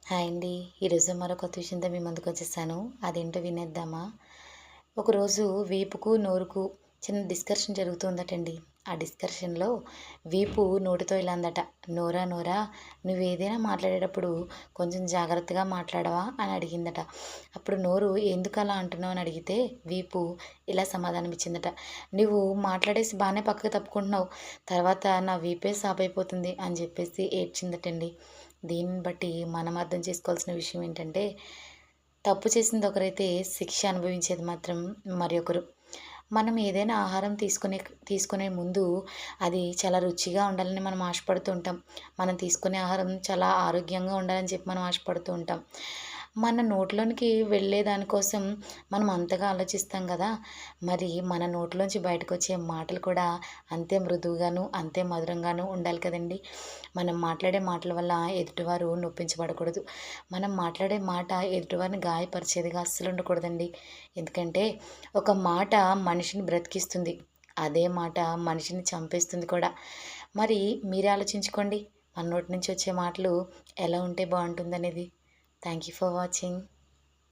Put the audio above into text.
Hi అండి. ఈరోజు మరో కొత్త విషయంతో మీ ముందుకొచ్చేసాను. అదేంటో వినేద్దామా? ఒకరోజు వీపుకు, నోరుకు చిన్న డిస్కషన్ జరుగుతుందటండి. ఆ డిస్కషన్‌లో వీపు నోటితో ఇలా అందట. "నోరా నోరా నువ్వేదైనా మాట్లాడేటప్పుడు కొంచెం జాగ్రత్తగా మాట్లాడవా?" అని అడిగిందట. అప్పుడు నోరు "ఎందుకలా అంటున్నావు?" అని అడిగితే వీపు ఇలా సమాధానం ఇచ్చిందట. "నువ్వు మాట్లాడేసి బానే పక్కకు తప్పుకుంటున్నావు. తర్వాత నా వీపే సాపయిపోతుంది" అని చెప్పేసి ఏడ్చిందటండి. దీన్ని బట్టి మనం అర్థం చేసుకోవాల్సిన విషయం ఏంటంటే, తప్పు చేసింది ఒకరైతే శిక్ష అనుభవించేది మాత్రం మరి ఒకరు. మనం ఏదైనా ఆహారం తీసుకునే ముందు అది చాలా రుచిగా ఉండాలని మనం ఆశపడుతూ ఉంటాం. మనం తీసుకునే ఆహారం చాలా ఆరోగ్యంగా ఉండాలని చెప్పి మనం ఆశపడుతూ ఉంటాం. మన నోట్లోనికి వెళ్ళే దానికోసం మనం అంతగా ఆలోచిస్తాం గదా! మరి మన నోట్లోంచి బయటకొచ్చే మాటలు కూడా అంతే మృదువుగాను, అంతే మధురంగాను ఉండాలి కదండీ! మనం మాట్లాడే మాటల వల్ల ఎదుటివారు నొప్పించబడకూడదు. మనం మాట్లాడే మాట ఎదుటివారిని గాయపరిచేదిగా అస్సలు ఉండకూడదండి. ఎందుకంటే ఒక మాట మనిషిని బ్రతికిస్తుంది. అదే మాట మనిషిని చంపేస్తుంది కూడా. మరి మీరే ఆలోచించుకోండి. మన నోటి నుంచి వచ్చే మాటలు ఎలా ఉంటే బావుంటుందనేది. Thank you for watching.